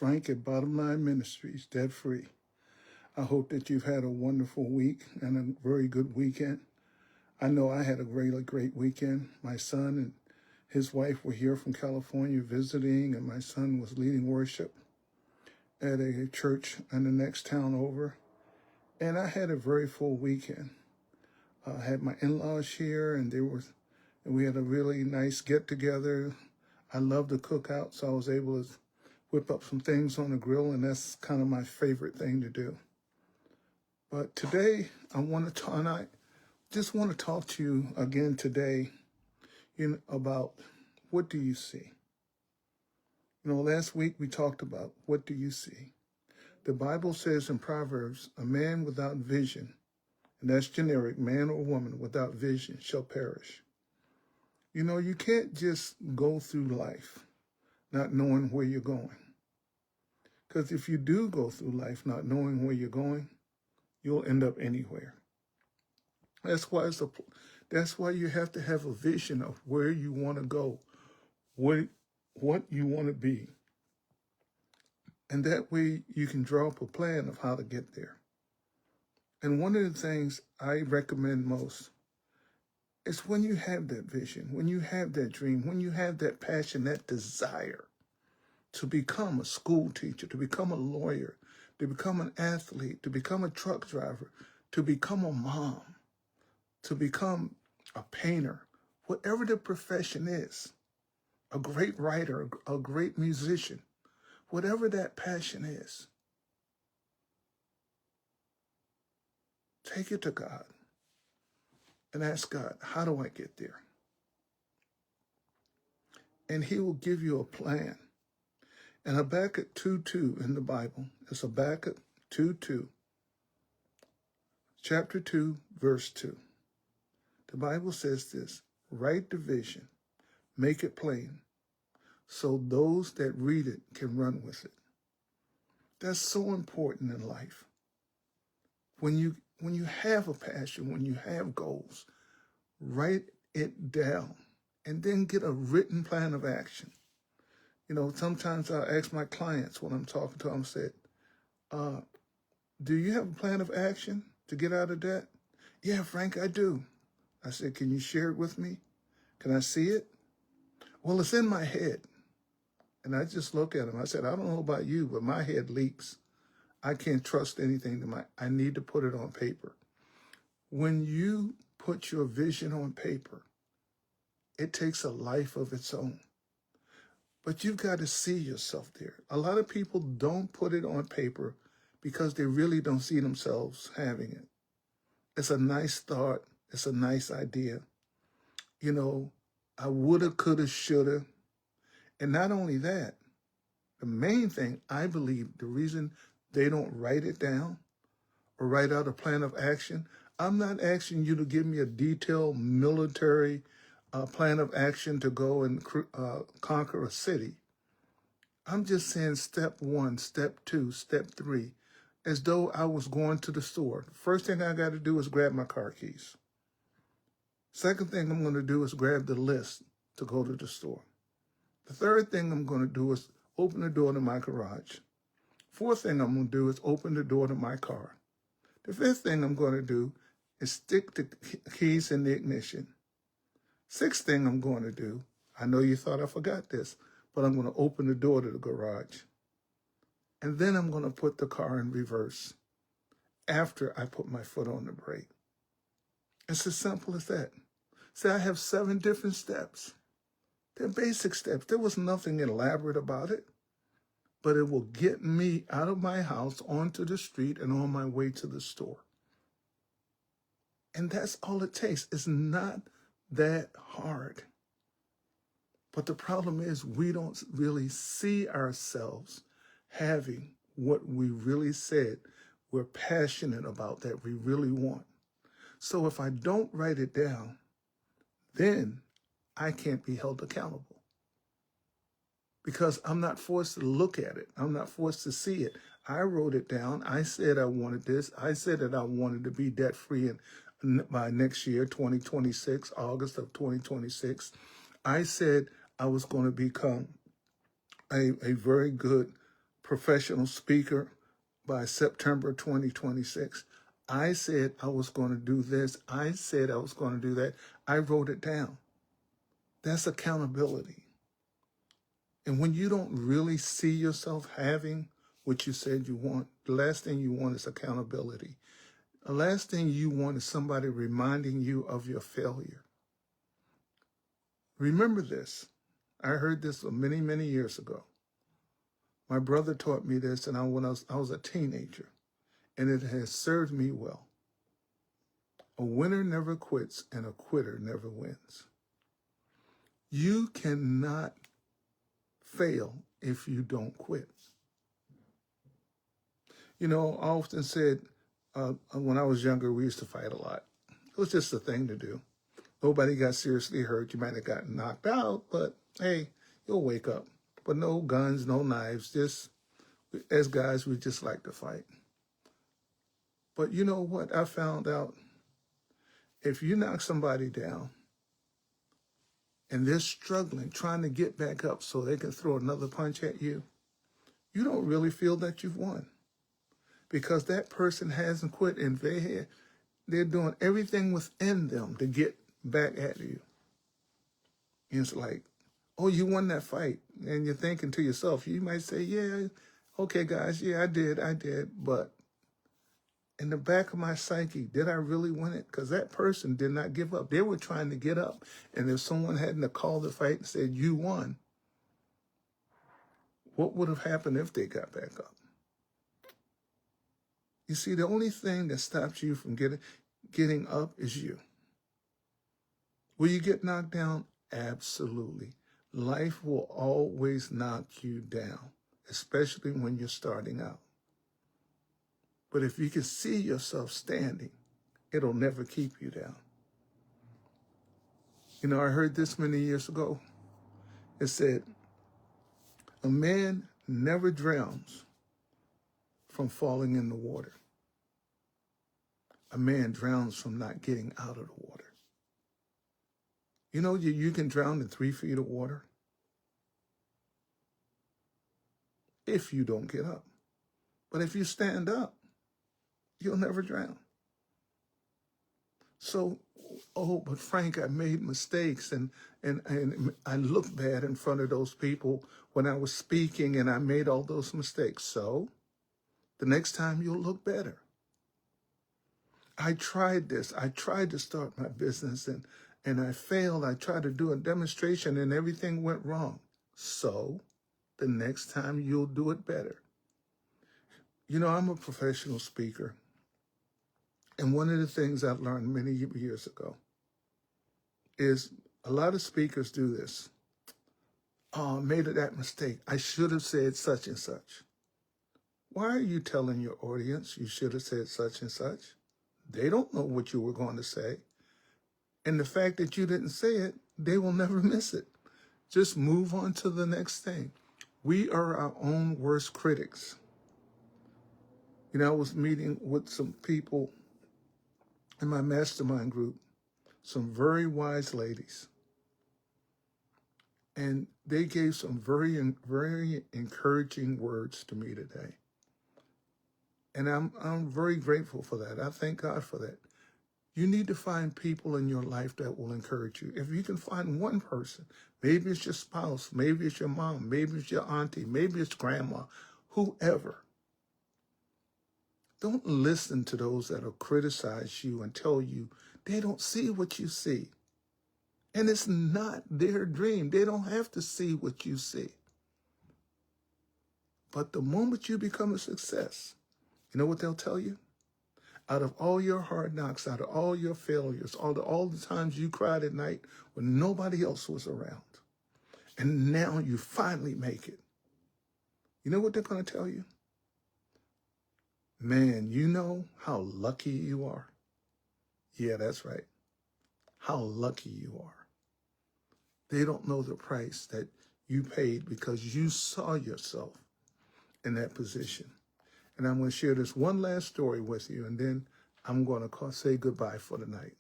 Frank at Bottomline Ministries, debt-free. I hope that you've had a wonderful week and a very good weekend. I know I had a really great weekend. My son and his wife were here from California visiting, and my son was leading worship at a church in the next town over. And I had a very full weekend. I had my in-laws here, and we had a really nice get-together. I love to cook out, so I was able to whip up some things on the grill, and that's kind of my favorite thing to do. But today, I just want to talk to you again today about what do you see? Last week we talked about what do you see? The Bible says in Proverbs, a man without vision, and that's generic, man or woman without vision shall perish. You can't just go through life not knowing where you're going. Because if you do go through life not knowing where you're going, you'll end up anywhere. That's why you have to have a vision of where you want to go, what you want to be. And that way you can draw up a plan of how to get there. And one of the things I recommend most is when you have that vision, when you have that dream, when you have that passion, that desire to become a school teacher, to become a lawyer, to become an athlete, to become a truck driver, to become a mom, to become a painter, whatever the profession is, a great writer, a great musician, whatever that passion is, take it to God and ask God, how do I get there? And he will give you a plan. And Habakkuk 2:2 in the Bible, it's Habakkuk 2:2, chapter 2, verse 2. The Bible says this, write the vision, make it plain, so those that read it can run with it. That's so important in life. When you have a passion, when you have goals, write it down and then get a written plan of action. Sometimes I ask my clients when I'm talking to them, I said, do you have a plan of action to get out of debt? Yeah, Frank, I do. I said, can you share it with me? Can I see it? Well, it's in my head. And I just look at him. I said, I don't know about you, but my head leaks. I can't trust anything I need to put it on paper. When you put your vision on paper, it takes a life of its own. But you've got to see yourself there. A lot of people don't put it on paper because they really don't see themselves having it. It's a nice thought. It's a nice idea. I woulda, coulda, shoulda. And not only that, the main thing, I believe, the reason they don't write it down or write out a plan of action, I'm not asking you to give me a detailed military plan of action to go and conquer a city. I'm just saying step 1, step 2, step 3, as though I was going to the store. The first thing I got to do is grab my car keys. Second thing I'm going to do is grab the list to go to the store. The third thing I'm going to do is open the door to my garage. Fourth thing I'm going to do is open the door to my car. The fifth thing I'm going to do is stick the keys in the ignition. Sixth thing I'm going to do, I know you thought I forgot this, but I'm going to open the door to the garage. And then I'm going to put the car in reverse after I put my foot on the brake. It's as simple as that. See, I have 7 different steps. They're basic steps. There was nothing elaborate about it, but it will get me out of my house onto the street and on my way to the store. And that's all it takes. It's not that hard. But the problem is we don't really see ourselves having what we really said we're passionate about, that we really want. So if I don't write it down, then I can't be held accountable. Because I'm not forced to look at it. I'm not forced to see it. I wrote it down. I said I wanted this. I said that I wanted to be debt-free by next year, 2026, August of 2026. I said I was going to become a very good professional speaker by September 2026. I said I was going to do this. I said I was going to do that. I wrote it down. That's accountability. And when you don't really see yourself having what you said you want, the last thing you want is accountability. The last thing you want is somebody reminding you of your failure. Remember this. I heard this many, many years ago. My brother taught me this when I was a teenager, and it has served me well. A winner never quits, and a quitter never wins. You cannot fail if you don't quit. You know, I often said when I was younger, we used to fight a lot. It was just a thing to do. Nobody got seriously hurt. You might have gotten knocked out, but hey, you'll wake up. But no guns, no knives. Just as guys, we just like to fight. But you know what I found out? If you knock somebody down and they're struggling, trying to get back up so they can throw another punch at you, you don't really feel that you've won, because that person hasn't quit and they're doing everything within them to get back at you. And it's like, oh, you won that fight. And you're thinking to yourself, you might say, yeah, okay, guys, yeah, I did. But in the back of my psyche, did I really win it? Because that person did not give up. They were trying to get up. And if someone hadn't called the fight and said, you won, what would have happened if they got back up? You see, the only thing that stops you from getting up is you. Will you get knocked down? Absolutely. Life will always knock you down, especially when you're starting out. But if you can see yourself standing, it'll never keep you down. You know, I heard this many years ago. It said, a man never drowns from falling in the water. A man drowns from not getting out of the water. You know, you can drown in 3 feet of water if you don't get up. But if you stand up, you'll never drown. So, oh, but Frank, I made mistakes and I looked bad in front of those people when I was speaking and I made all those mistakes. So, the next time you'll look better. I tried this. I tried to start my business and I failed. I tried to do a demonstration and everything went wrong. So, the next time you'll do it better. You know, I'm a professional speaker. And one of the things I've learned many years ago is a lot of speakers do this. Oh, I made that mistake. I should have said such and such. Why are you telling your audience you should have said such and such? They don't know what you were going to say. And the fact that you didn't say it, they will never miss it. Just move on to the next thing. We are our own worst critics. You know, I was meeting with some people in my mastermind group, some very wise ladies. And they gave some very, very encouraging words to me today. And I'm very grateful for that. I thank God for that. You need to find people in your life that will encourage you. If you can find one person, maybe it's your spouse, maybe it's your mom, maybe it's your auntie, maybe it's grandma, whoever. Don't listen to those that will criticize you and tell you they don't see what you see. And it's not their dream. They don't have to see what you see. But the moment you become a success, you know what they'll tell you? Out of all your hard knocks, out of all your failures, all the times you cried at night when nobody else was around, and now you finally make it, you know what they're going to tell you? Man, you know how lucky you are? Yeah, that's right. How lucky you are. They don't know the price that you paid because you saw yourself in that position. And I'm going to share this one last story with you, and then I'm going to say goodbye for the night.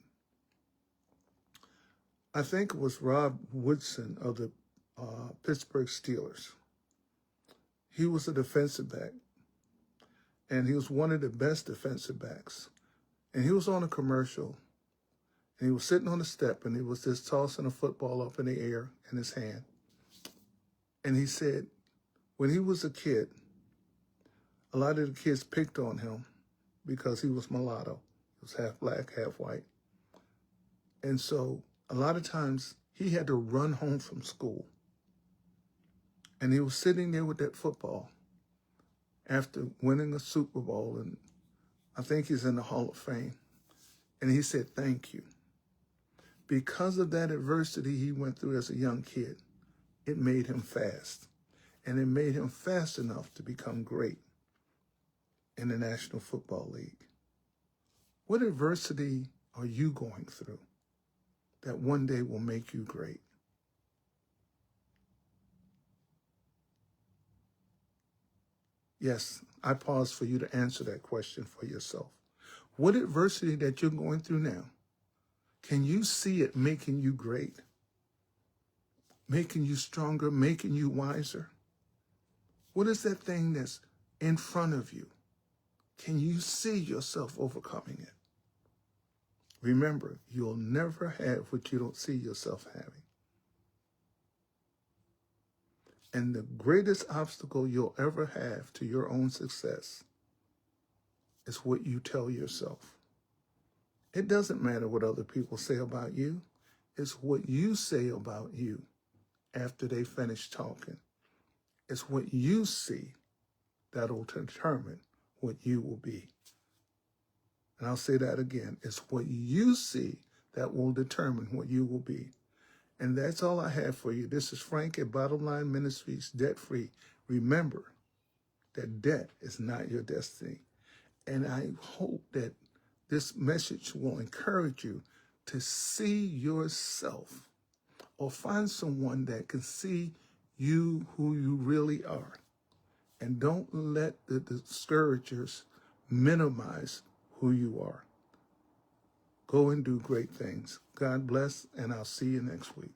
I think it was Rob Woodson of the Pittsburgh Steelers. He was a defensive back, and he was one of the best defensive backs. And he was on a commercial, and he was sitting on the step, and he was just tossing a football up in the air in his hand. And he said, when he was a kid, a lot of the kids picked on him because he was mulatto. He was half black, half white. And so a lot of times he had to run home from school. And he was sitting there with that football after winning a Super Bowl, and I think he's in the Hall of Fame. And he said, thank you. Because of that adversity he went through as a young kid, it made him fast. And it made him fast enough to become great in the National Football League. What adversity are you going through that one day will make you great? Yes, I pause for you to answer that question for yourself. What adversity that you're going through now, can you see it making you great, making you stronger, making you wiser? What is that thing that's in front of you? Can you see yourself overcoming it? Remember, you'll never have what you don't see yourself having. And the greatest obstacle you'll ever have to your own success is what you tell yourself. It doesn't matter what other people say about you. It's what you say about you after they finish talking. It's what you see that will determine what you will be. And I'll say that again. It's what you see that will determine what you will be. And that's all I have for you. This is Frank at Bottomline Ministries, debt-free. Remember that debt is not your destiny. And I hope that this message will encourage you to see yourself, or find someone that can see you who you really are. And don't let the discouragers minimize who you are. Go and do great things. God bless, and I'll see you next week.